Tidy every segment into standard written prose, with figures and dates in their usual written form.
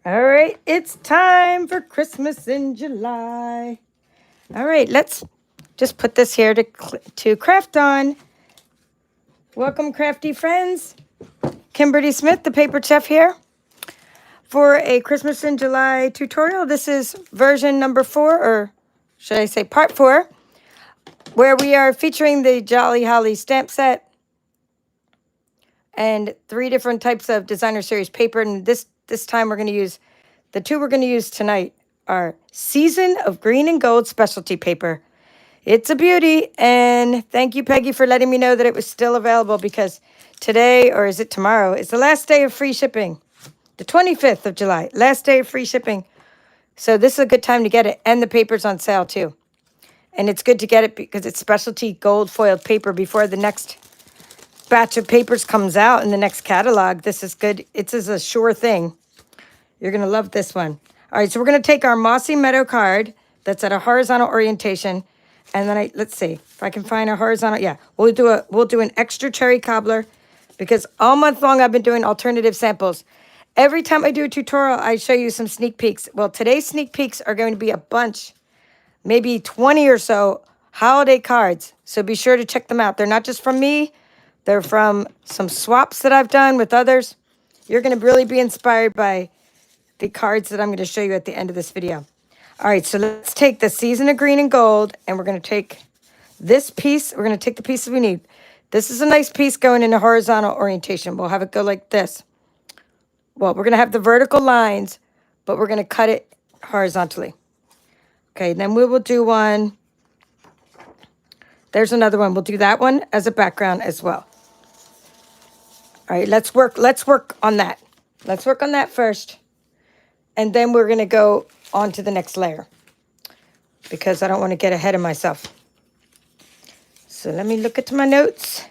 All right, it's time for Christmas in July. All right, let's just put this here to craft on. Welcome, crafty friends. Kimberly Smith, the paper chef here for a Christmas in July tutorial. This is version number 4, or should I say part 4, where we are featuring the Jolly Holly stamp set and 3 different types of designer series paper. And this time we're going to use the 2 we're going to use tonight are Season of Green and Gold specialty paper. It's a beauty, and thank you, Peggy, for letting me know that it was still available, because today, or is it tomorrow, is the last day of free shipping. The 25th of July, last day of free shipping. So this is a good time to get it, and the paper's on sale too. And it's good to get it because it's specialty gold foiled paper before the next batch of papers comes out in the next catalog. This is good. It's a sure thing. You're going to love this one. All right, so we're going to take our Mossy Meadow card that's at a horizontal orientation. And then let's see if I can find a horizontal. Yeah, we'll do an extra cherry cobbler, because all month long I've been doing alternative samples. Every time I do a tutorial, I show you some sneak peeks. Well, today's sneak peeks are going to be a bunch, maybe 20 or so holiday cards. So be sure to check them out. They're not just from me. They're from some swaps that I've done with others. You're going to really be inspired by the cards that I'm going to show you at the end of this video. All right, so let's take the Season of Green and Gold, and we're going to take this piece. We're going to take the pieces we need. This is a nice piece going in a horizontal orientation. We'll have it go like this. Well, we're going to have the vertical lines, but we're going to cut it horizontally. Okay, then we will do one. There's another one. We'll do that one as a background as well. All right, let's work on that. Let's work on that first. And then we're going to go on to the next layer, because I don't want to get ahead of myself. So let me look at my notes.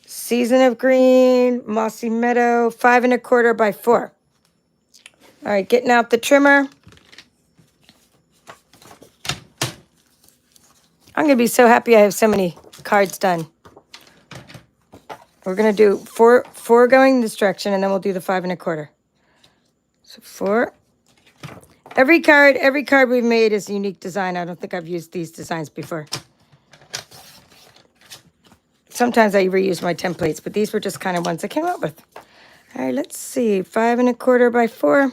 Season of Green, Mossy Meadow, 5 1/4 by 4. All right, getting out the trimmer. I'm going to be so happy I have so many cards done. We're going to do four going this direction, and then we'll do the 5 1/4. So 4. Every card we've made is a unique design. I don't think I've used these designs before. Sometimes I reuse my templates, but these were just kind of ones I came up with. All right, let's see. 5 1/4 by 4.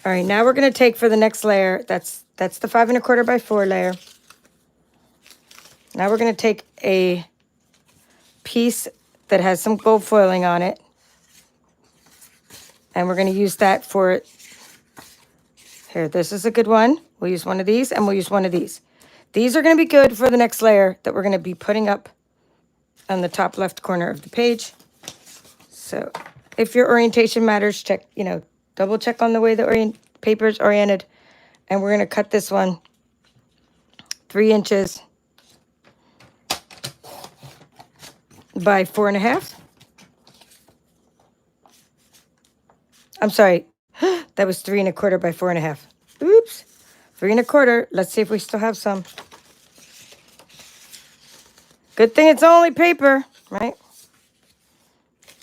All right, now we're going to take for the next layer. That's the 5 1/4 by 4 layer. Now we're going to take a piece that has some gold foiling on it, and we're going to use that for here. This is a good one. We'll use one of these, and we'll use one of these. These are going to be good for the next layer that we're going to be putting up on the top left corner of the page. So if your orientation matters, check, double check on the way the paper is oriented. And we're going to cut this one 3 inches by 4 1/2. I'm sorry, that was 3 1/4 by 4 1/2. Oops, 3 1/4. Let's see if we still have some. Good thing it's only paper, right?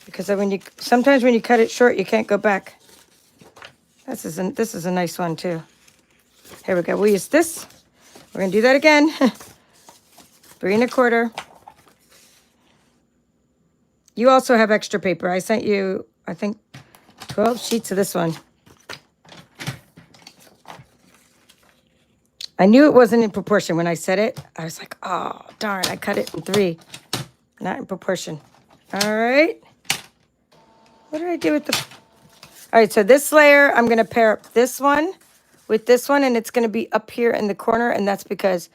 Because sometimes when you cut it short, you can't go back. This is a nice one too. Here we go. We'll use this. We're gonna do that again. 3 1/4. You also have extra paper. I sent you, I think, 12 sheets of this one. I knew it wasn't in proportion when I said it. I was like, oh, darn, I cut it in 3. Not in proportion. All right. What did I do with the... All right, so this layer, I'm going to pair up this one with this one, and it's going to be up here in the corner, and that's because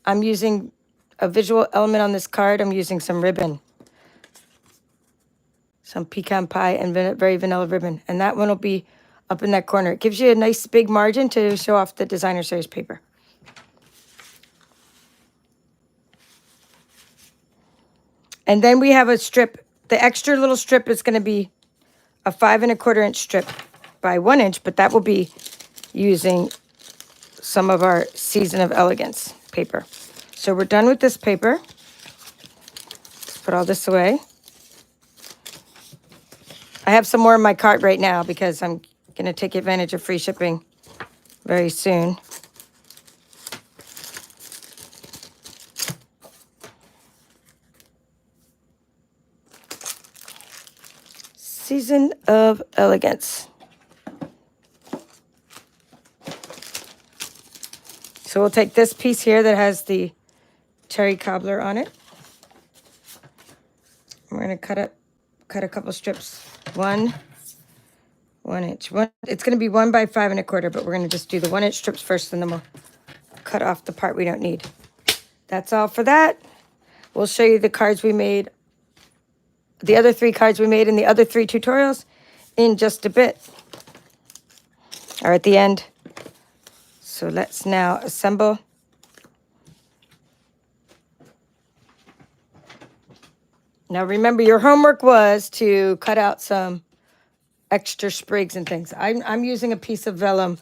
I'm using a visual element on this card. I'm using some ribbon. Some pecan pie and very vanilla ribbon. And that one will be up in that corner. It gives you a nice big margin to show off the designer series paper. And then we have a strip. The extra little strip is going to be a 5 1/4 inch strip by 1 inch, but that will be using some of our Season of Elegance paper. So we're done with this paper. Let's put all this away. I have some more in my cart right now because I'm going to take advantage of free shipping very soon. Season of Elegance. So we'll take this piece here that has the cherry cobbler on it. We're going to cut a couple strips. 1 inch. It's going to be 1 by 5 1/4, but we're going to just do the 1 inch strips first, and then we'll cut off the part we don't need. That's all for that. We'll show you the cards we made, the other 3 cards we made in the other 3 tutorials in just a bit, or at the end. So let's now assemble. Now remember, your homework was to cut out some extra sprigs and things. I'm using a piece of vellum.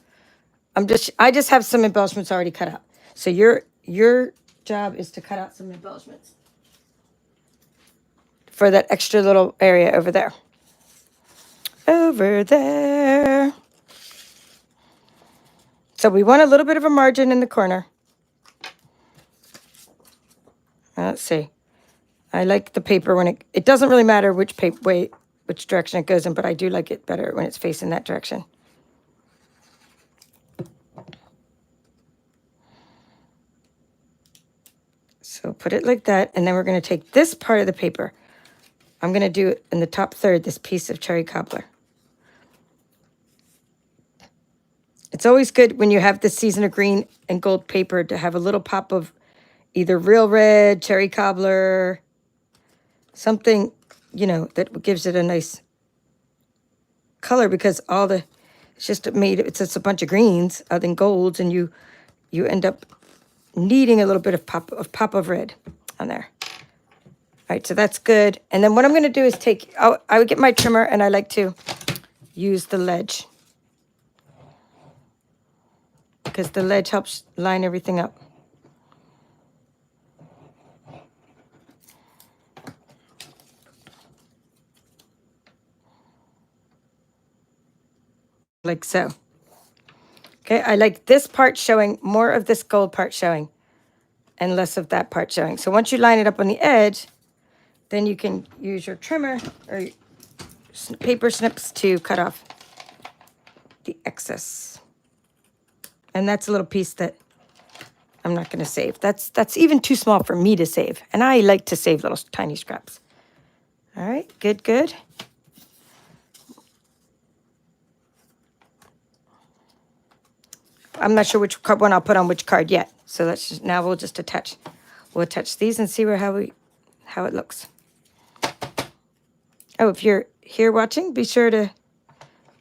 I just have some embellishments already cut out. So your job is to cut out some embellishments for that extra little area over there. Over there. So we want a little bit of a margin in the corner. Let's see. I like the paper when it doesn't really matter which which direction it goes in, but I do like it better when it's facing that direction. So put it like that, and then we're going to take this part of the paper. I'm going to do in the top third, this piece of cherry cobbler. It's always good when you have the season of green and gold paper to have a little pop of either real red, cherry cobbler, something, you know, that gives it a nice color, because it's just a bunch of greens other than golds, and you end up needing a little bit of pop of red on there. All right, so that's good. And then what I'm going to do is I would get my trimmer, and I like to use the ledge, because the ledge helps line everything up. Like so. Okay, I like this part showing, more of this gold part showing, and less of that part showing. So once you line it up on the edge, then you can use your trimmer or paper snips to cut off the excess. And that's a little piece that I'm not going to save. That's even too small for me to save. And I like to save little tiny scraps. All right, good, good. I'm not sure which one I'll put on which card yet. So now we'll just attach. We'll attach these and see how it looks. Oh, if you're here watching, be sure to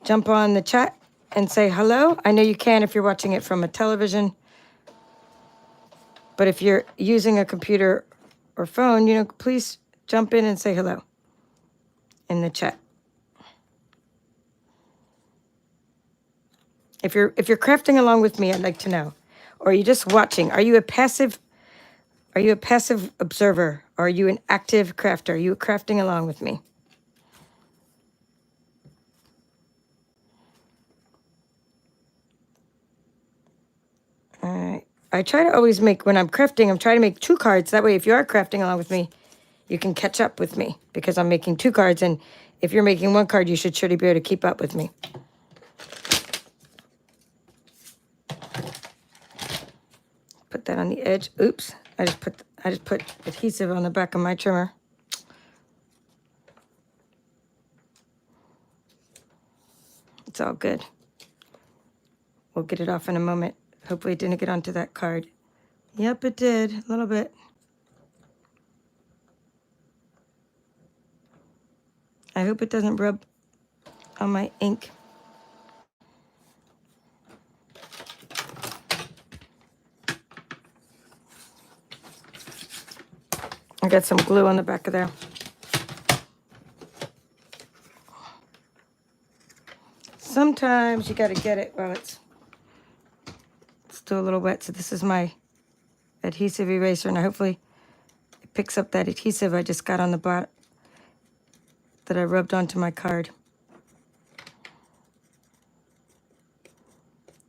jump on the chat and say hello. I know you can if you're watching it from a television. But if you're using a computer or phone, you know, please jump in and say hello in the chat. If you're crafting along with me, I'd like to know. Or are you just watching? Are you a passive observer? Or are you an active crafter? Are you crafting along with me? All right. I try to always make, when I'm crafting, I'm trying to make 2 cards. That way, if you are crafting along with me, you can catch up with me, because I'm making 2 cards. And if you're making 1 card, you should surely be able to keep up with me. Put that on the edge. Oops. I just put adhesive on the back of my trimmer. It's all good. We'll get it off in a moment. Hopefully it didn't get onto that card. Yep, it did. A little bit. I hope it doesn't rub on my ink. I got some glue on the back of there. Sometimes you got to get it while it's still a little wet. So this is my adhesive eraser, and hopefully it picks up that adhesive I just got on the bottom that I rubbed onto my card.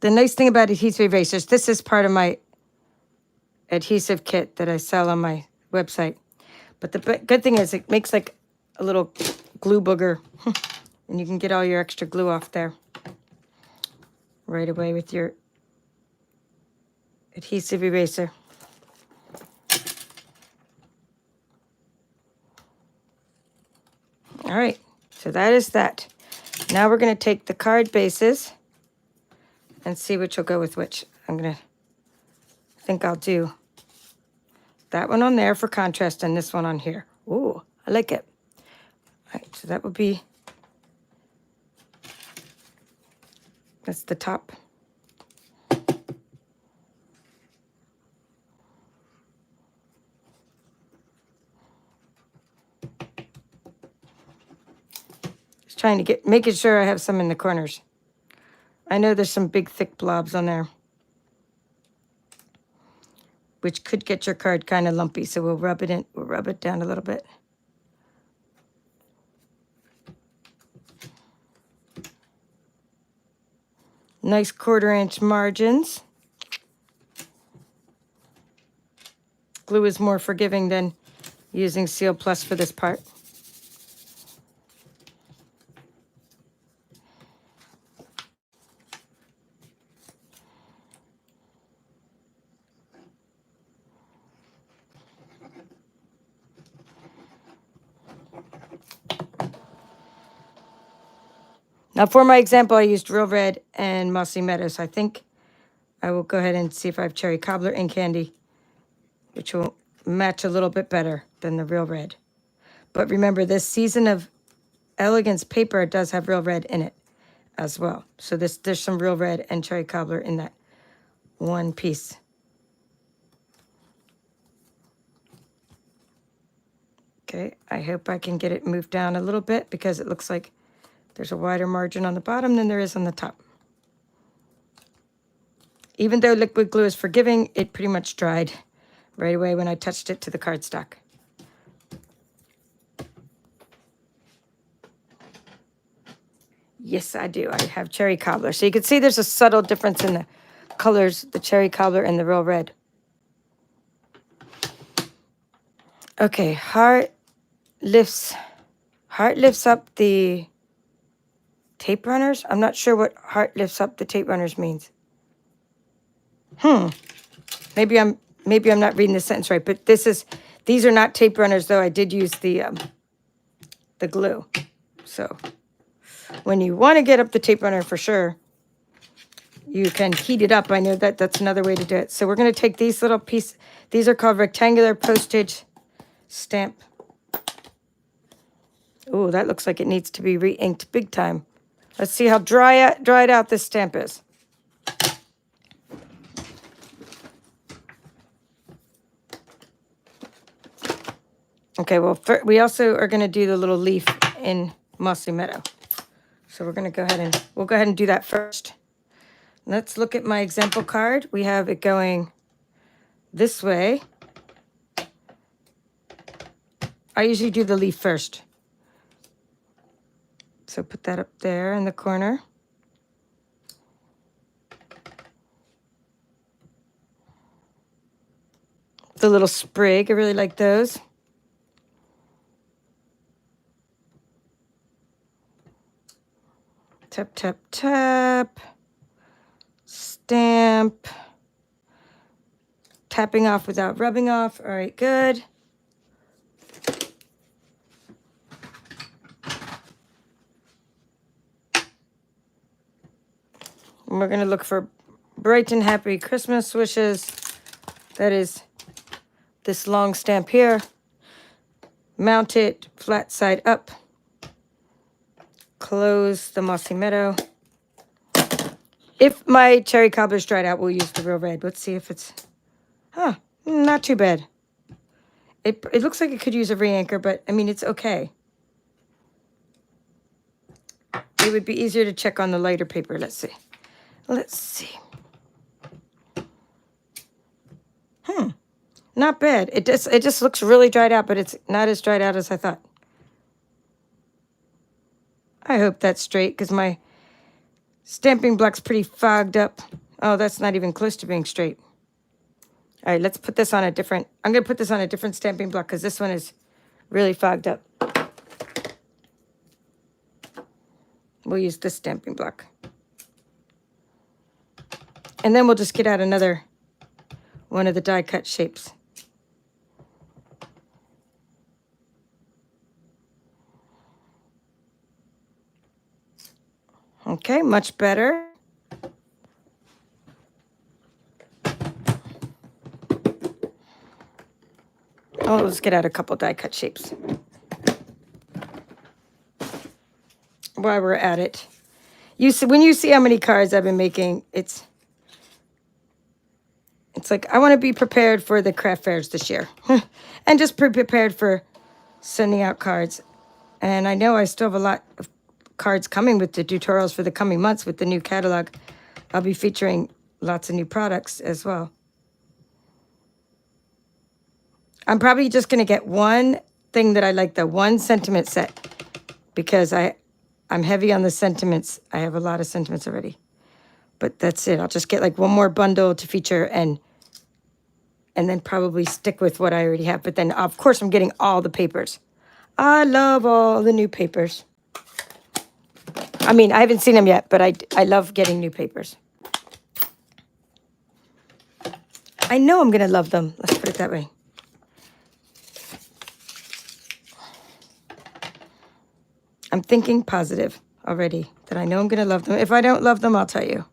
The nice thing about adhesive erasers, this is part of my adhesive kit that I sell on my website. But the good thing is it makes like a little glue booger and you can get all your extra glue off there right away with your adhesive eraser. All right, so that is that. Now we're going to take the card bases and see which will go with which. I think I'll do that one on there for contrast and this one on here. Ooh, I like it. All right, so that would be, that's the top. Just trying to making sure I have some in the corners. I know there's some big thick blobs on there, which could get your card kind of lumpy. So we'll rub it down a little bit. Nice 1/4-inch margins. Glue is more forgiving than using Seal Plus for this part. Now for my example, I used Real Red and Mossy Meadows. I think I will go ahead and see if I have Cherry Cobbler ink candy, which will match a little bit better than the Real Red. But remember, this Season of Elegance paper does have Real Red in it as well. So there's some Real Red and Cherry Cobbler in that one piece. Okay, I hope I can get it moved down a little bit because it looks like there's a wider margin on the bottom than there is on the top. Even though liquid glue is forgiving, it pretty much dried right away when I touched it to the cardstock. Yes, I do. I have Cherry Cobbler. So you can see there's a subtle difference in the colors, the Cherry Cobbler and the Real Red. Okay, heart lifts up the tape runners. I'm not sure what heart lifts up the tape runners means. Maybe I'm not reading this sentence right, but these are not tape runners, though I did use the glue. So when you want to get up the tape runner for sure, you can heat it up. I know that's another way to do it. So we're going to take these little pieces. These are called rectangular postage stamp. Oh, that looks like it needs to be re-inked big time. Let's see how dried out this stamp is. Okay, well, we also are going to do the little leaf in Mossy Meadow. So we're going to we'll go ahead and do that first. Let's look at my example card. We have it going this way. I usually do the leaf first. So put that up there in the corner. The little sprig, I really like those. Tap, tap, tap. Stamp. Tapping off without rubbing off. All right, good. And we're going to look for bright and happy Christmas wishes. That is this long stamp here. Mount it flat side up. Close the Mossy Meadow. If my Cherry Cobbler's dried out, we'll use the Real Red. Let's see if it's... not too bad. It looks like it could use a re-anchor, but, I mean, it's okay. It would be easier to check on the lighter paper. Let's see. Let's see. Not bad. It just looks really dried out, but it's not as dried out as I thought. I hope that's straight because my Stamping block's pretty fogged up. Oh, that's not even close to being straight. All right, let's put this on a different, I'm going to put this on a different stamping block because this one is really fogged up. We'll use this stamping block. And then we'll just get out another one of the die cut shapes. Okay, much better. Oh, let's get out a couple die cut shapes. While we're at it, when you see how many cards I've been making, it's like I want to be prepared for the craft fairs this year, and just prepared for sending out cards. And I know I still have a lot of cards coming with the tutorials for the coming months with the new catalog. I'll be featuring lots of new products as well. I'm probably just going to get one thing that I like, the one sentiment set, because I'm heavy on the sentiments. I have a lot of sentiments already. But that's it. I'll just get like one more bundle to feature and then probably stick with what I already have. But then, of course, I'm getting all the papers. I love all the new papers. I mean, I haven't seen them yet, but I love getting new papers. I know I'm going to love them. Let's put it that way. I'm thinking positive already, that I know I'm going to love them. If I don't love them, I'll tell you.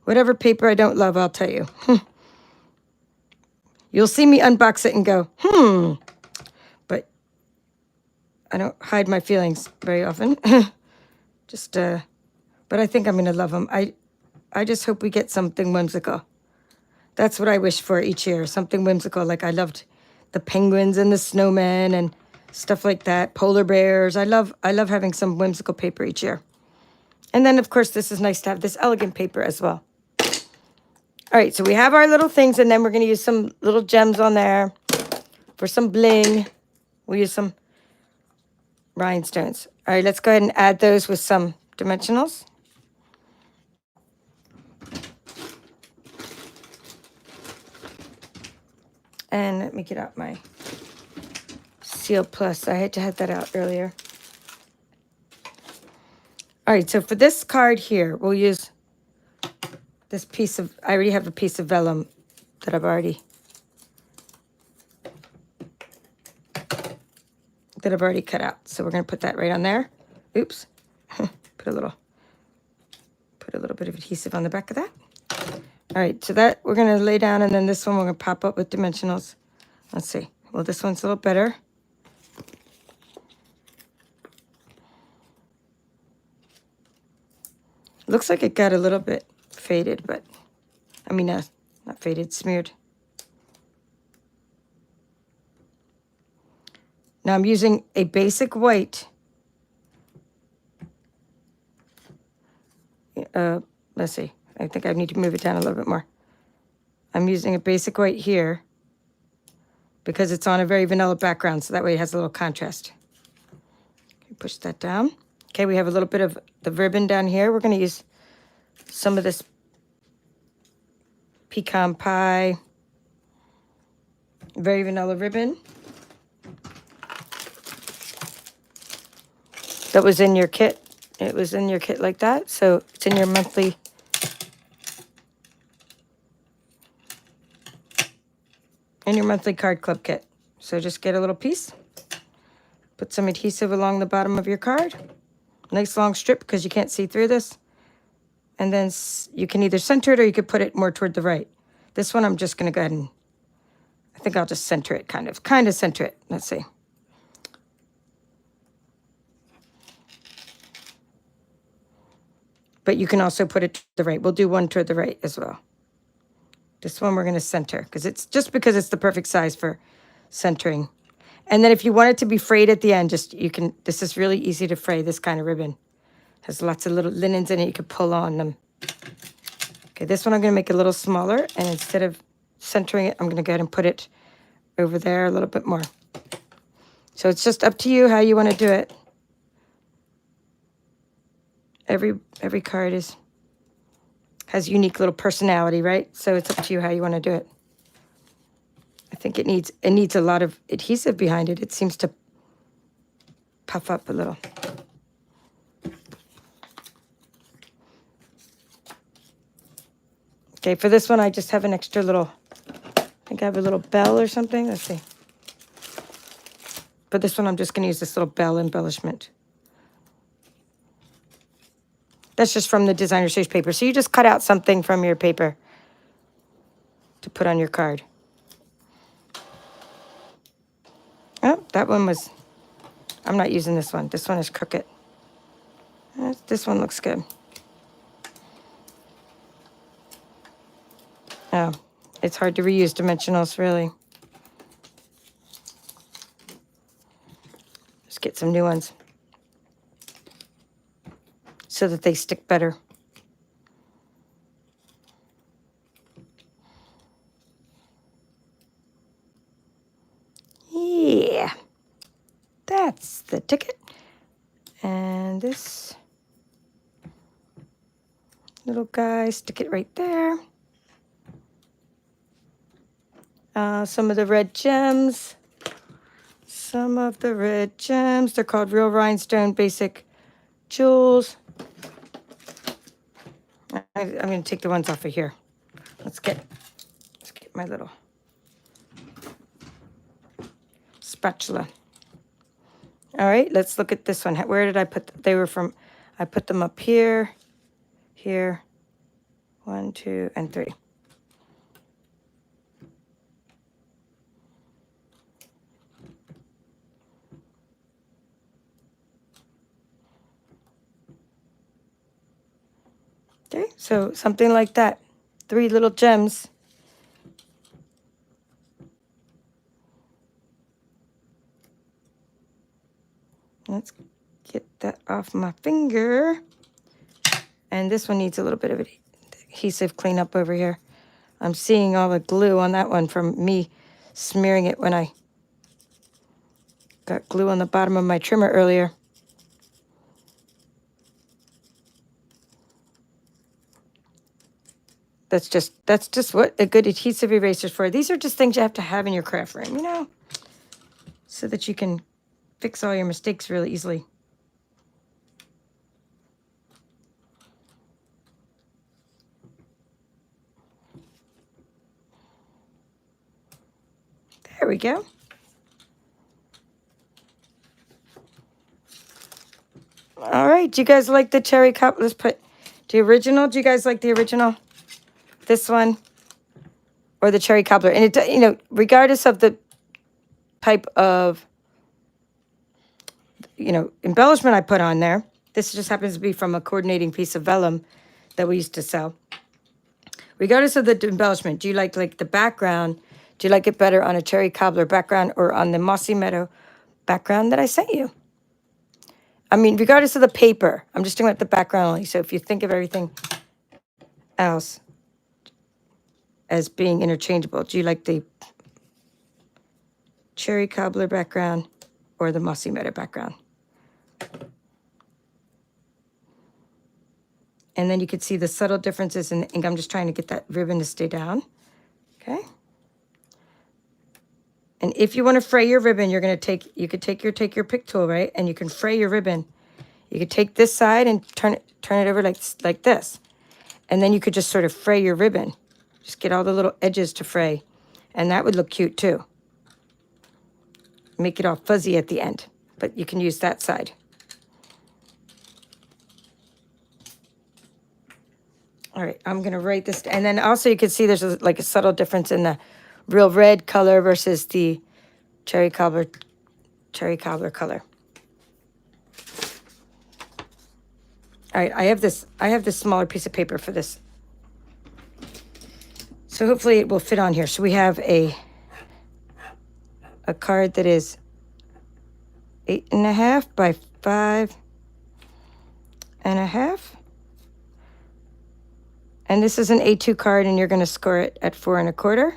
Whatever paper I don't love, I'll tell you. You'll see me unbox it and go, But I don't hide my feelings very often. But I think I'm going to love them. I just hope we get something whimsical. That's what I wish for each year, something whimsical. Like I loved the penguins and the snowmen and stuff like that, polar bears. I love having some whimsical paper each year. And then, of course, this is nice to have this elegant paper as well. All right, so we have our little things, and then we're going to use some little gems on there for some bling. We'll use some rhinestones. All right, let's go ahead and add those with some dimensionals. And let me get out my Seal Plus. I had to have that out earlier. All right, so for this card here, we'll use this piece of, I already have a piece of vellum that I've already cut out. So we're going to put that right on there. Oops. Put a little bit of adhesive on the back of that. All right, so that we're going to lay down, and then this one we're going to pop up with dimensionals. Let's see. Well, this one's a little better. Looks like it got a little bit faded, but I mean, not faded, smeared. Now I'm using a basic white. Let's see. I think I need to move it down a little bit more. I'm using a basic white here because it's on a very vanilla background, so that way it has a little contrast. Okay, push that down. Okay, we have a little bit of the ribbon down here. We're going to use some of this pecan pie, very vanilla ribbon that was in your kit. It was in your kit like that, so it's in your monthly card club kit. So just get a little piece, put some adhesive along the bottom of your card, nice long strip because you can't see through this, and then you can either center it or you could put it more toward the right. This one I'm just going to go ahead and, I think I'll just center it, kind of center it. Let's see. But you can also put it to the right. We'll do one toward the right as well. This one we're going to center because it's the perfect size for centering. And then if you want it to be frayed at the end, this is really easy to fray, this kind of ribbon. Has lots of little linens in it. You can pull on them. Okay, this one I'm going to make a little smaller. And instead of centering it, I'm going to go ahead and put it over there a little bit more. So it's just up to you how you want to do it. Every card is Has unique little personality, right? So it's up to you how you want to do it. I think it needs a lot of adhesive behind it. It seems to puff up a little. Okay, for this one, I just have an extra little, I think I have a little bell or something. Let's see. For this one, I'm just going to use this little bell embellishment. That's just from the designer series paper. So you just cut out something from your paper to put on your card. Oh, that one was, I'm not using this one. This one is crooked. This one looks good. Oh, it's hard to reuse dimensionals, really. Just get some new ones so that they stick better. Yeah, that's the ticket. And this little guy, stick it right there. Some of the red gems. Some of the red gems. They're called Real Rhinestone Basic Jewels. I'm going to take the ones off of here. Let's get my little spatula. All right, let's look at this one. Where did I put them? They were from, I put them up here, here, 1, 2, and 3. Okay, so something like that. 3 little gems. Let's get that off my finger. And this one needs a little bit of adhesive cleanup over here. I'm seeing all the glue on that one from me smearing it when I got glue on the bottom of my trimmer earlier. That's just what a good adhesive eraser is for. These are just things you have to have in your craft room, you know, so that you can fix all your mistakes really easily. There we go. All right, do you guys like the cherry cup? Let's put the original. Do you guys like the original? This one or the cherry cobbler? And it, you know, regardless of the type of, you know, embellishment I put on there, this just happens to be from a coordinating piece of vellum that we used to sell. Regardless of the embellishment, do you like the background? Do you like it better on a cherry cobbler background or on the Mossy Meadow background that I sent you? I mean, regardless of the paper, I'm just talking about the background only. So if you think of everything else as being interchangeable, do you like the cherry cobbler background or the Mossy Meadow background? And then you could see the subtle differences in the ink. I'm just trying to get that ribbon to stay down. Okay. And if you want to fray your ribbon, you're going to take your pick tool, right? And you can fray your ribbon. You could take this side and turn it over like this. And then you could just sort of fray your ribbon. Just get all the little edges to fray. And that would look cute too. Make it all fuzzy at the end. But you can use that side. All right, I'm going to write this. And then also you can see there's like a subtle difference in the real red color versus the cherry cobbler color. All right, I have this smaller piece of paper for this. So hopefully it will fit on here. So we have a card that is 8.5 by 5.5. And this is an A2 card, and you're going to score it at 4.25.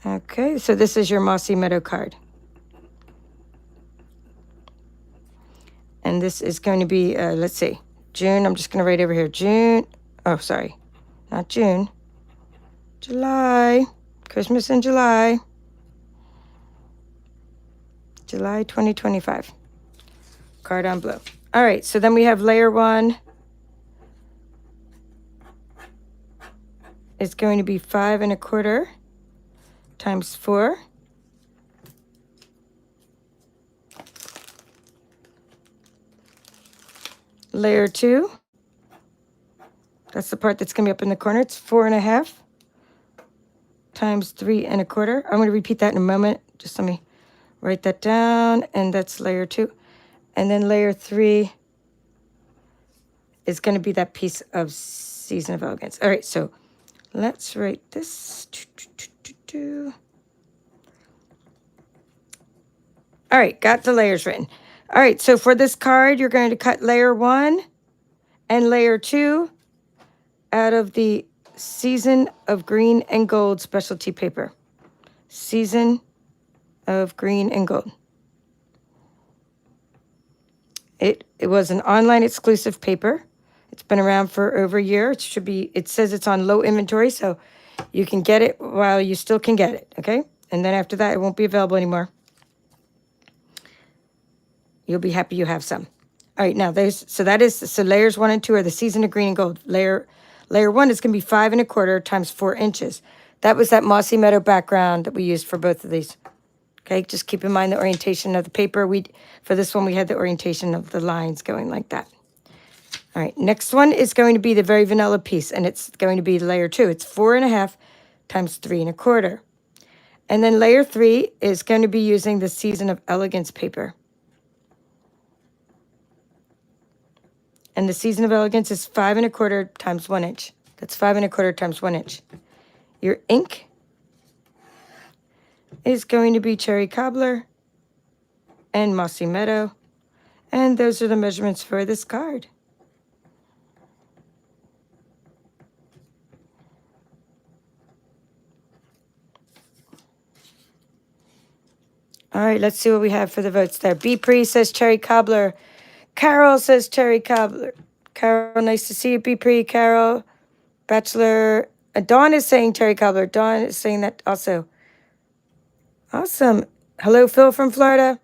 Okay, so this is your Mossy Meadow card. And this is going to be, let's see, June. I'm just going to write over here. June. Oh, sorry. Not June. July. Christmas in July. July 2025. Card on blue. All right, so then we have layer 1. It's going to be 5 1/4 times 4. Layer 2. That's the part that's going to be up in the corner. It's 4 1/2 times 3 1/4. I'm going to repeat that in a moment. Just let me write that down. And that's layer 2. And then layer 3 is going to be that piece of Season of Elegance. All right, so let's write this. All right, got the layers written. All right, so for this card, you're going to cut layer 1 and layer 2 out of the Season of Green and Gold specialty paper. Season of Green and Gold. It was an online exclusive paper. It's been around for over a year. It says it's on low inventory, so you can get it while you still can get it, okay? And then after that, it won't be available anymore. You'll be happy you have some. All right, now so layers 1 and 2 are the Season of Green and Gold. Layer 1 is going to be 5 1/4 times 4 inches. That was that mossy meadow background that we used for both of these. Okay, just keep in mind the orientation of the paper. For this one, we had the orientation of the lines going like that. All right, next one is going to be the very vanilla piece, and it's going to be layer 2. It's 4 1/2 times 3 1/4. And then layer 3 is going to be using the Season of Elegance paper. And the Season of Elegance is 5 1/4 times 1 inch. That's 5 1/4 times 1 inch. Your ink is going to be Cherry Cobbler and Mossy Meadow. And those are the measurements for this card. All right, let's see what we have for the votes there. B. Pre says Cherry Cobbler. Carol says Cherry Cobbler. Carol, nice to see you, B. Pre. Carol, Bachelor. Dawn is saying Cherry Cobbler. Dawn is saying that also. Awesome. Hello, Phil from Florida.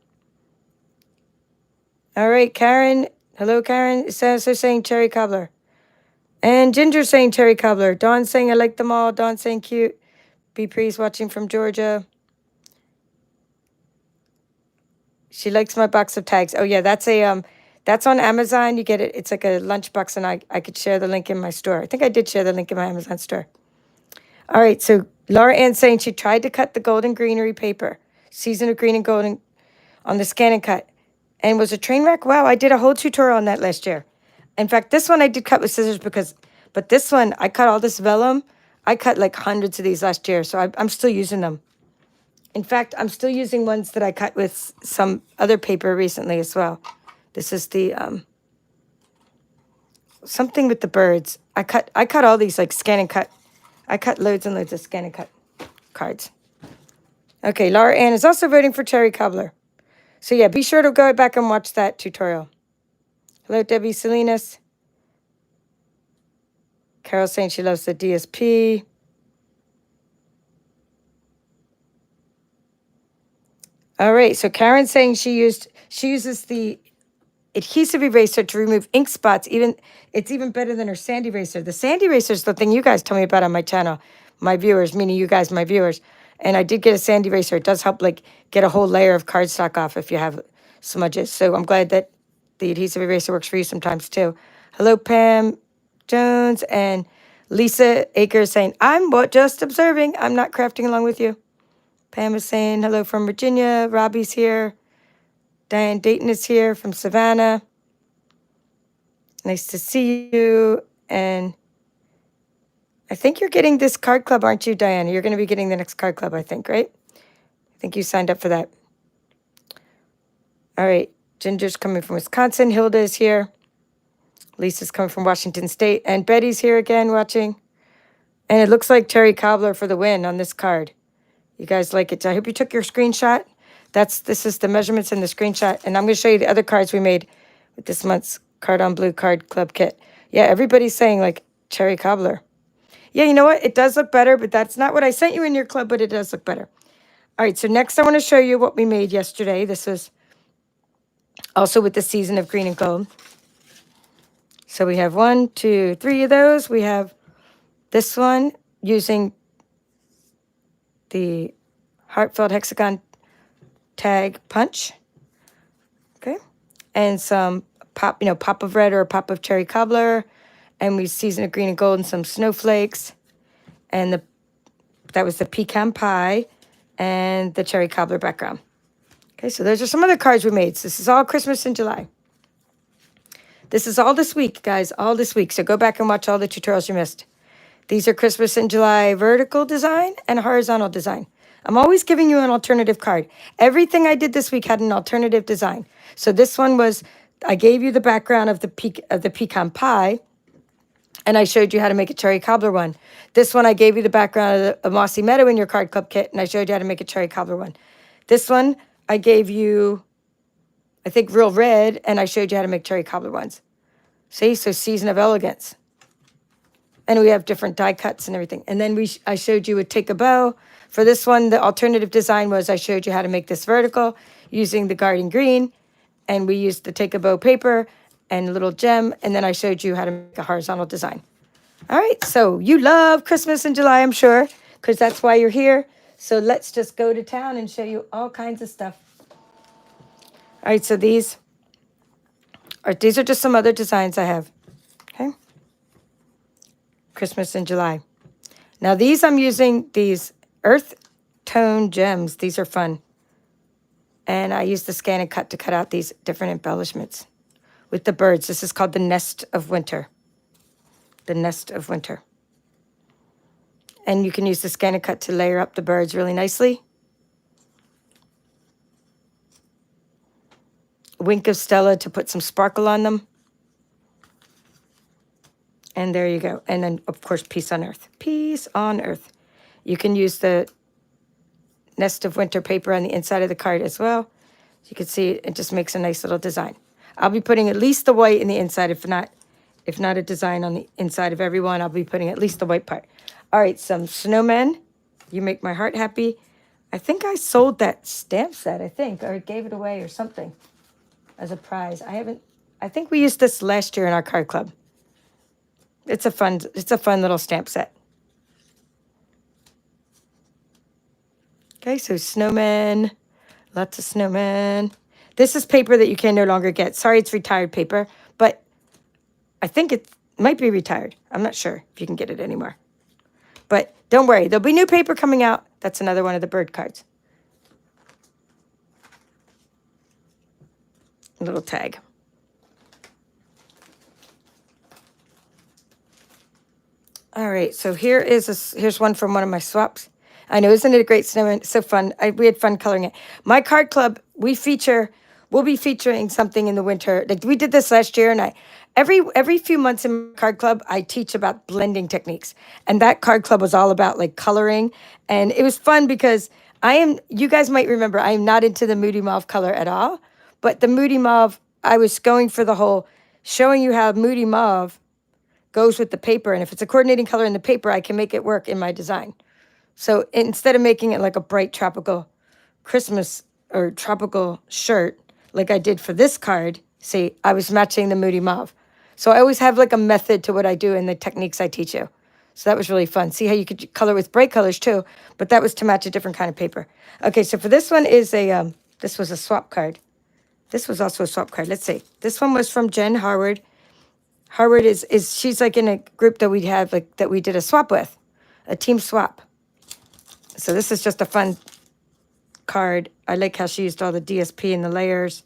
All right, Karen. Hello, Karen. So saying Cherry Cobbler. And Ginger saying Cherry Cobbler. Dawn saying I like them all. Dawn saying cute. B. Pre's watching from Georgia. She likes my box of tags. Oh yeah, that's on Amazon. You get it. It's like a lunchbox, and I could share the link in my store. I think I did share the link in my Amazon store. All right, so Laura Ann saying she tried to cut the golden greenery paper, Season of Green and Golden, on the scan and cut, and was a train wreck. Wow, I did a whole tutorial on that last year. In fact, this one I did cut with scissors but this one, I cut all this vellum. I cut like hundreds of these last year, so I'm still using them. In fact, I'm still using ones that I cut with some other paper recently as well. This is the something with the birds. I cut all these like scan and cut. I cut loads and loads of scan and cut cards. Okay, Laura Ann is also voting for Cherry Cobbler. So yeah, be sure to go back and watch that tutorial. Hello, Debbie Salinas. Carol saying she loves the DSP. All right, so Karen's saying she uses the adhesive eraser to remove ink spots. It's even better than her sand eraser. The sand eraser is the thing you guys tell me about on my channel, my viewers, meaning you guys, my viewers. And I did get a sand eraser. It does help like get a whole layer of cardstock off if you have smudges. So I'm glad that the adhesive eraser works for you sometimes too. Hello, Pam Jones and Lisa Akers saying, I'm just observing. I'm not crafting along with you. Pam is saying hello from Virginia. Robbie's here. Diane Dayton is here from Savannah. Nice to see you. And I think you're getting this card club, aren't you, Diane? You're going to be getting the next card club, I think, right? I think you signed up for that. All right. Ginger's coming from Wisconsin. Hilda is here. Lisa's coming from Washington State. And Betty's here again watching. And it looks like Cherry Cobbler for the win on this card. You guys like it. I hope you took your screenshot. This is the measurements in the screenshot. And I'm going to show you the other cards we made with this month's Card on Blue Card Club Kit. Yeah, everybody's saying like cherry cobbler. Yeah, you know what? It does look better, but that's not what I sent you in your club, but it does look better. All right, so next I want to show you what we made yesterday. This was also with the season of green and gold. So we have 1, 2, 3 of those. We have this one using the heartfelt hexagon tag punch. Okay. And some pop, pop of red or a pop of cherry cobbler. And we seasoned it green and gold and some snowflakes. And that was the pecan pie and the cherry cobbler background. Okay, so those are some other cards we made. So this is all Christmas in July. This is all this week, guys, all this week. So go back and watch all the tutorials you missed. These are Christmas in July vertical design and horizontal design. I'm always giving you an alternative card. Everything I did this week had an alternative design. So this one was, I gave you the background of the pecan pie, and I showed you how to make a cherry cobbler one. This one, I gave you the background of a mossy meadow in your card club kit, and I showed you how to make a cherry cobbler one. This one, I gave you, I think, real red, and I showed you how to make cherry cobbler ones. See, so Season of Elegance. And we have different die cuts and everything. And then I showed you a take a bow. For this one, the alternative design was I showed you how to make this vertical using the garden green. And we used the take a bow paper and a little gem. And then I showed you how to make a horizontal design. All right, so you love Christmas in July, I'm sure, because that's why you're here. So let's just go to town and show you all kinds of stuff. All right, so these are just some other designs I have. Okay. Christmas in July. Now these, I'm using these earth tone gems. These are fun. And I use the scan and cut to cut out these different embellishments with the birds. This is called the Nest of Winter. The Nest of Winter. And you can use the scan and cut to layer up the birds really nicely. Wink of Stella to put some sparkle on them. And there you go. And then, of course, Peace on Earth. Peace on Earth. You can use the Nest of Winter paper on the inside of the card as well. So you can see it just makes a nice little design. I'll be putting at least the white in the inside. If not a design on the inside of every one, I'll be putting at least the white part. All right, some snowmen. You make my heart happy. I think I sold that stamp set, or gave it away or something as a prize. I think we used this last year in our card club. It's a fun little stamp set. Okay, so snowmen, lots of snowmen. This is paper that you can no longer get. Sorry, it's retired paper, but I think it might be retired. I'm not sure if you can get it anymore. But don't worry, there'll be new paper coming out. That's another one of the bird cards. A little tag. All right, so here's one from one of my swaps. I know, isn't it a great snowman? So fun. We had fun coloring it. My card club, we'll be featuring something in the winter. Like we did this last year, and every few months in my card club, I teach about blending techniques. And that card club was all about like coloring. And it was fun because you guys might remember, I am not into the Moody Mauve color at all. But the Moody Mauve, I was going for the whole showing you how Moody Mauve goes with the paper. And if it's a coordinating color in the paper, I can make it work in my design. So instead of making it like a bright tropical Christmas or tropical shirt, like I did for this card, see, I was matching the Moody Mauve. So I always have like a method to what I do and the techniques I teach you. So that was really fun. See how you could color with bright colors too, but that was to match a different kind of paper. Okay, so for this one is this was a swap card. This was also a swap card. Let's see. This one was from Jen Harward. Harward she's like in a group that we have, like that we did a swap with, a team swap. So this is just a fun card. I like how she used all the DSP and the layers.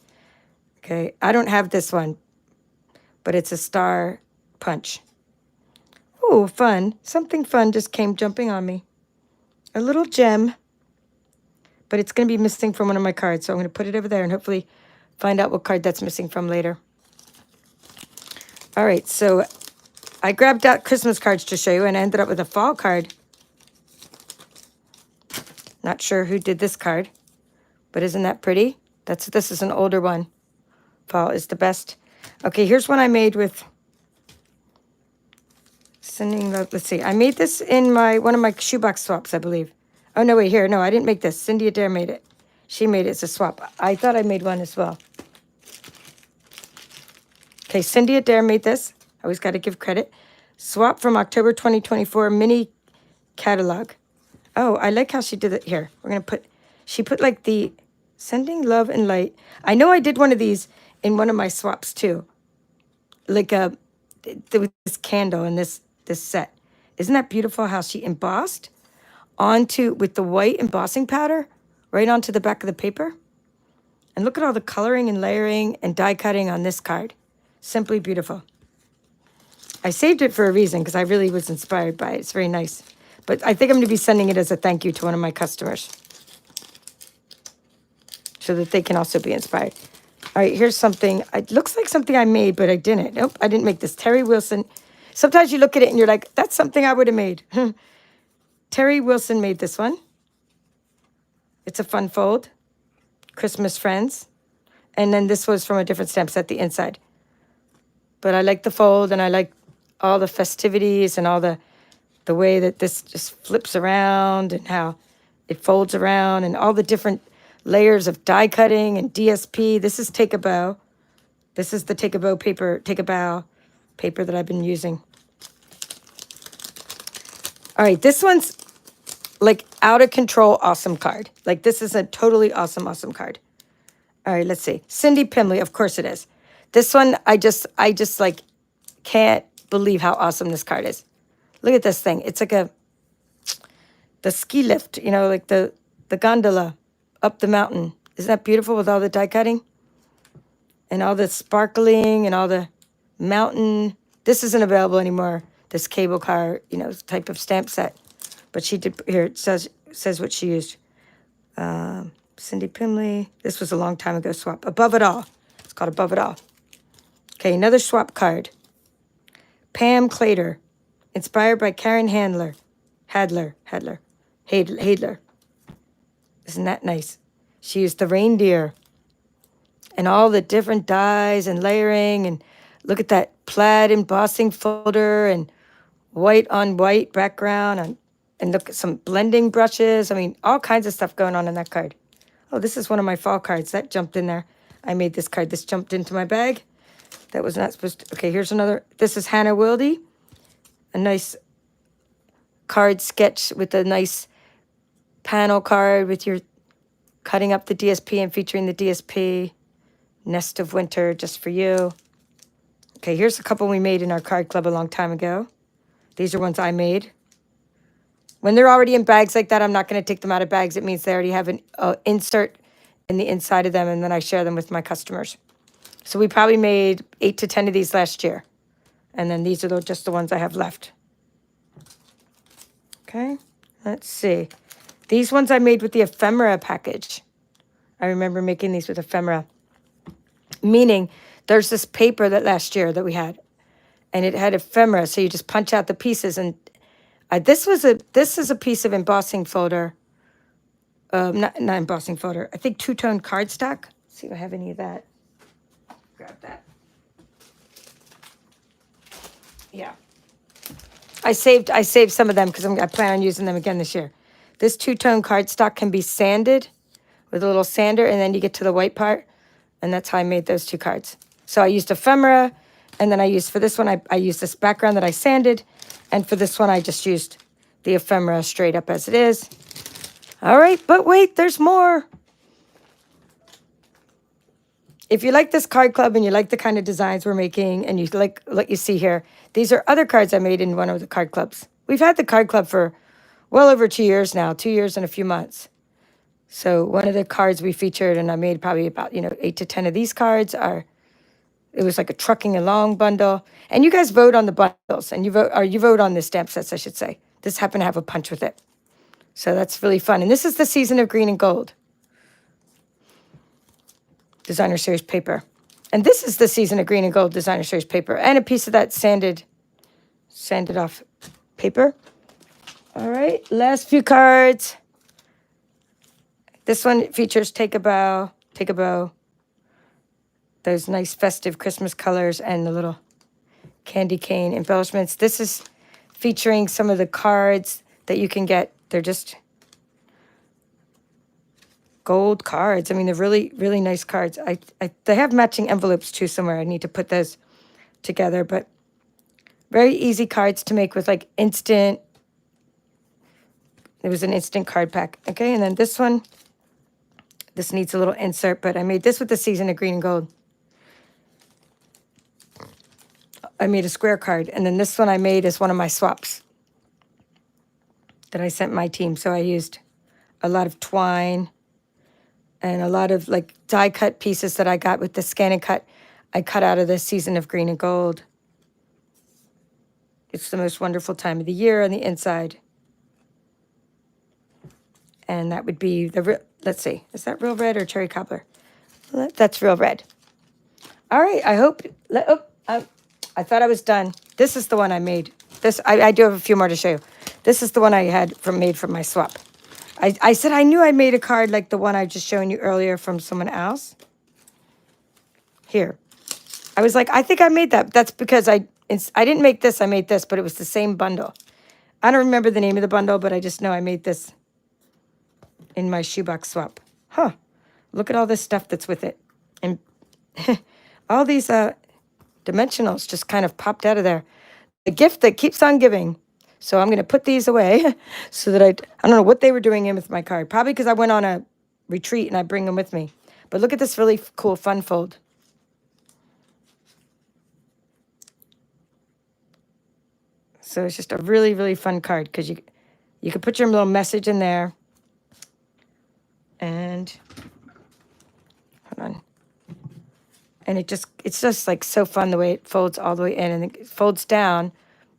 Okay, I don't have this one, but it's a star punch. Oh, fun. Something fun just came jumping on me. A little gem, but it's going to be missing from one of my cards. So I'm going to put it over there and hopefully find out what card that's missing from later. All right, so I grabbed out Christmas cards to show you and I ended up with a fall card. Not sure who did this card, but isn't that pretty? This is an older one. Fall is the best. Okay, here's one I made with sending love. Let's see. I made this in one of my shoebox swaps, I believe. Oh, no, wait, here. No, I didn't make this. Cindy Adair made it. She made it as a swap. I thought I made one as well. Okay, Cindy Adair made this. I always got to give credit. Swap from October 2024 mini catalog. Oh, I like how she did it here. We're going to put, she put like the sending love and light. I know I did one of these in one of my swaps too. Like with this candle and this set. Isn't that beautiful how she embossed onto, with the white embossing powder, right onto the back of the paper? And look at all the coloring and layering and die cutting on this card. Simply beautiful. I saved it for a reason because I really was inspired by it. It's very nice. But I think I'm going to be sending it as a thank you to one of my customers so that they can also be inspired. All right, here's something. It looks like something I made, but I didn't. Nope, I didn't make this. Terry Wilson. Sometimes you look at it and you're like, that's something I would have made. Terry Wilson made this one. It's a fun fold. Christmas Friends. And then this was from a different stamp set, the inside. But I like the fold, and I like all the festivities and all the way that this just flips around and how it folds around and all the different layers of die cutting and DSP. This is Take a Bow. This is the Take a Bow paper, Take a Bow paper that I've been using. All right, this one's like out of control awesome card. Like this is a totally awesome card. All right, let's see. Cindy Pimley, of course it is. This one, I just like can't believe how awesome this card is. Look at this thing. It's like the ski lift, you know, like the gondola up the mountain. Isn't that beautiful with all the die cutting? And all the sparkling and all the mountain. This isn't available anymore, this cable car, you know, type of stamp set. But she did, here it says what she used. Cindy Pimley. This was a long time ago swap. Above It All. It's called Above It All. Okay, another swap card. Pam Clater. Inspired by Karen Hadler. Isn't that nice? She used the reindeer and all the different dyes and layering. And look at that plaid embossing folder and white on white background. And look at some blending brushes. I mean, all kinds of stuff going on in that card. Oh, this is one of my fall cards. That jumped in there. I made this card. This jumped into my bag. That was not supposed to. Okay, here's another. This is Hannah Wilde. A nice card sketch with a nice panel card with your cutting up the DSP and featuring the DSP. Nest of Winter, just for you. Okay, here's a couple we made in our card club a long time ago. These are ones I made. When they're already in bags like that, I'm not going to take them out of bags. It means they already have an insert in the inside of them, and then I share them with my customers. So we probably made 8 to 10 of these last year. And then these are just the ones I have left. Okay, let's see. These ones I made with the ephemera package. I remember making these with ephemera. Meaning, there's this paper that last year that we had, and it had ephemera, so you just punch out the pieces. And this is a piece of embossing folder. Not embossing folder. I think two-tone cardstock. Let's see if I have any of that. Grab that. Yeah. I saved some of them because I plan on using them again this year. This two-tone cardstock can be sanded with a little sander, and then you get to the white part, and that's how I made those two cards. So I used ephemera, and then I used, for this one, I used this background that I sanded, and for this one, I just used the ephemera straight up as it is. All right, but wait, there's more. If you like this card club and you like the kind of designs we're making and you like what you see here, these are other cards I made in one of the card clubs. We've had the card club for well over 2 years now, 2 years and a few months. So one of the cards we featured, and I made probably about, 8 to 10 of these cards, it was like a trucking along bundle. And you guys vote on the bundles, and you vote on the stamp sets, I should say. This happened to have a punch with it. So that's really fun. And this is the season of green and gold. Designer Series paper. And this is the season of green and gold Designer Series paper. And a piece of that sanded off paper. All right, last few cards. This one features Take a Bow. those nice festive Christmas colors and the little candy cane embellishments. This is featuring some of the cards that you can get. They're just gold cards. I mean, they're really, really nice cards. They have matching envelopes too somewhere. I need to put those together, but very easy cards to make with like instant. It was an instant card pack. Okay, and then this one, this needs a little insert, but I made this with the season of green and gold. I made a square card, and then this one I made is one of my swaps that I sent my team. So I used a lot of twine and a lot of like die cut pieces that I got with the scan and cut. I cut out of the season of green and gold. It's the most wonderful time of the year on the inside. And that would be the, let's see, is that real red or cherry cobbler? That's real red. All right, I hope, I thought I was done. This is the one I made. This, I do have a few more to show you. This is the one I had made from my swap. I said I knew I made a card like the one I just shown you earlier from someone else. Here. I was like, I think I made that. That's because I didn't make this, I made this, but it was the same bundle. I don't remember the name of the bundle, but I just know I made this in my shoebox swap. Huh. Look at all this stuff that's with it. And all these dimensionals just kind of popped out of there. The gift that keeps on giving. So I'm going to put these away so that I don't know what they were doing in with my card. Probably because I went on a retreat and I bring them with me. But look at this really cool fun fold. So it's just a really, really fun card because you can put your little message in there. And hold on. And it's just like so fun the way it folds all the way in and it folds down,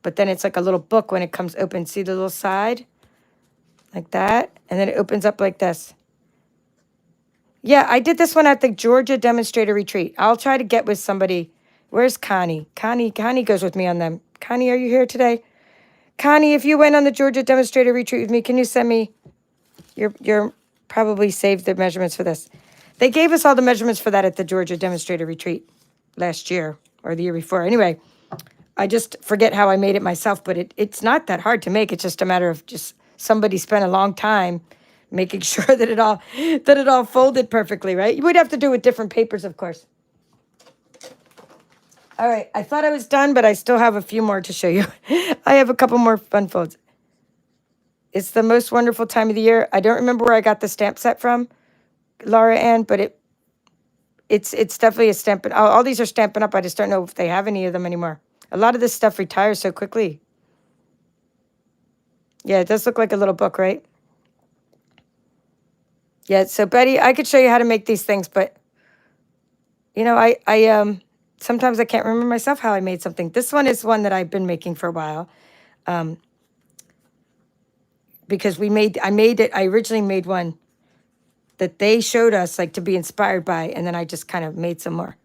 but then it's like a little book when it comes open. See the little side? Like that. And then it opens up like this. Yeah, I did this one at the Georgia Demonstrator Retreat. I'll try to get with somebody. Where's Connie? Connie goes with me on them. Connie, are you here today? Connie, if you went on the Georgia Demonstrator Retreat with me, can you send me your probably saved the measurements for this. They gave us all the measurements for that at the Georgia Demonstrator Retreat last year or the year before. Anyway, I just forget how I made it myself, but it's not that hard to make. It's just a matter of just somebody spent a long time making sure that it all folded perfectly, right? You would have to do with different papers, of course. All right, I thought I was done, but I still have a few more to show you. I have a couple more fun folds. It's the most wonderful time of the year. I don't remember where I got the stamp set from, Laura Ann, but it's definitely a Stampin'. All these are Stampin' Up. I just don't know if they have any of them anymore. A lot of this stuff retires so quickly. Yeah, it does look like a little book, right? Yeah, so Betty, I could show you how to make these things, but you know, I sometimes I can't remember myself how I made something. This one is one that I've been making for a while. Because I originally made one that they showed us like to be inspired by, and then I just kind of made some more.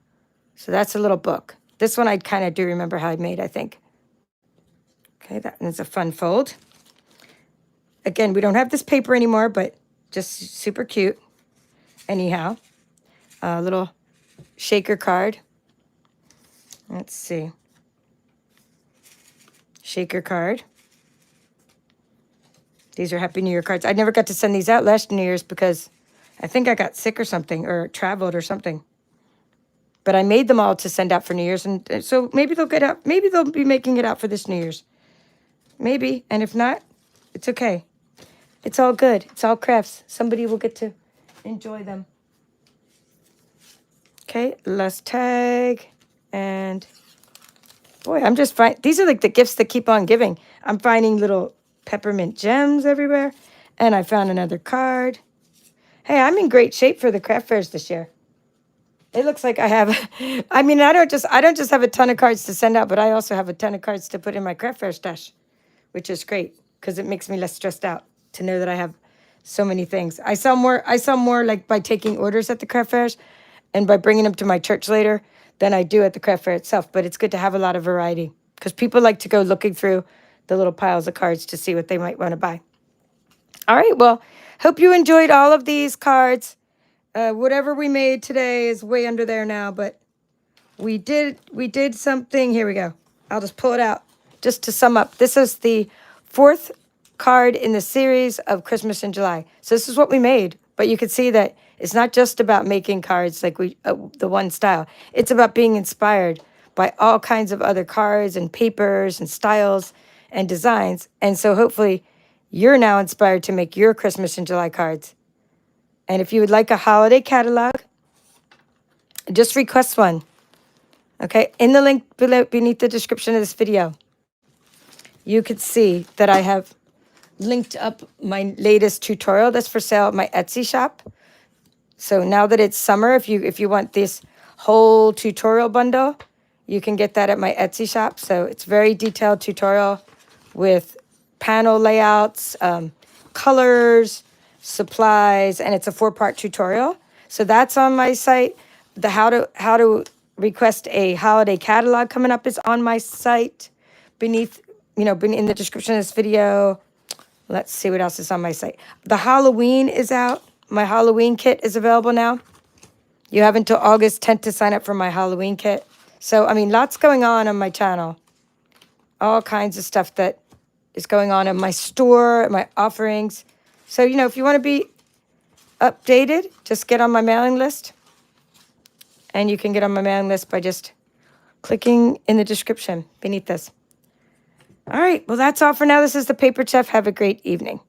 So that's a little book. This one I kind of do remember how I made, I think. Okay, that is a fun fold. Again, we don't have this paper anymore, but just super cute. Anyhow, a little shaker card. Let's see. Shaker card. These are Happy New Year cards. I never got to send these out last New Year's because I think I got sick or something or traveled or something. But I made them all to send out for New Year's. And so maybe they'll get out. Maybe they'll be making it out for this New Year's. Maybe. And if not, it's okay. It's all good. It's all crafts. Somebody will get to enjoy them. Okay, last tag. And boy, I'm just finding, these are like the gifts that keep on giving. I'm finding little peppermint gems everywhere. And I found another card. Hey, I'm in great shape for the craft fairs this year. It looks like I have, I mean, I don't just have a ton of cards to send out, but I also have a ton of cards to put in my craft fair stash, which is great because it makes me less stressed out to know that I have so many things. I sell more like by taking orders at the craft fairs and by bringing them to my church later than I do at the craft fair itself. But it's good to have a lot of variety because people like to go looking through the little piles of cards to see what they might want to buy. All right, well, hope you enjoyed all of these cards. Whatever we made today is way under there now, but we did something. Here we go. I'll just pull it out just to sum up. This is the fourth card in the series of Christmas in July. So this is what we made. But you can see that it's not just about making cards like the one style. It's about being inspired by all kinds of other cards and papers and styles and designs. And so hopefully you're now inspired to make your Christmas in July cards. And if you would like a holiday catalog, just request one. Okay, in the link below beneath the description of this video, you could see that I have linked up my latest tutorial that's for sale at my Etsy shop. So now that it's summer, if you want this whole tutorial bundle, you can get that at my Etsy shop. So it's very detailed tutorial with panel layouts, colors, supplies, and it's a 4-part tutorial. So that's on my site. The how to request a holiday catalog coming up is on my site beneath, in the description of this video. Let's see what else is on my site. The Halloween is out. My Halloween kit is available now. You have until August 10th to sign up for my Halloween kit. So, I mean, lots going on my channel. All kinds of stuff that is going on in my store, my offerings. So, if you want to be updated, just get on my mailing list. And you can get on my mailing list by just clicking in the description beneath this. All right, well, that's all for now. This is the Paper Chef. Have a great evening.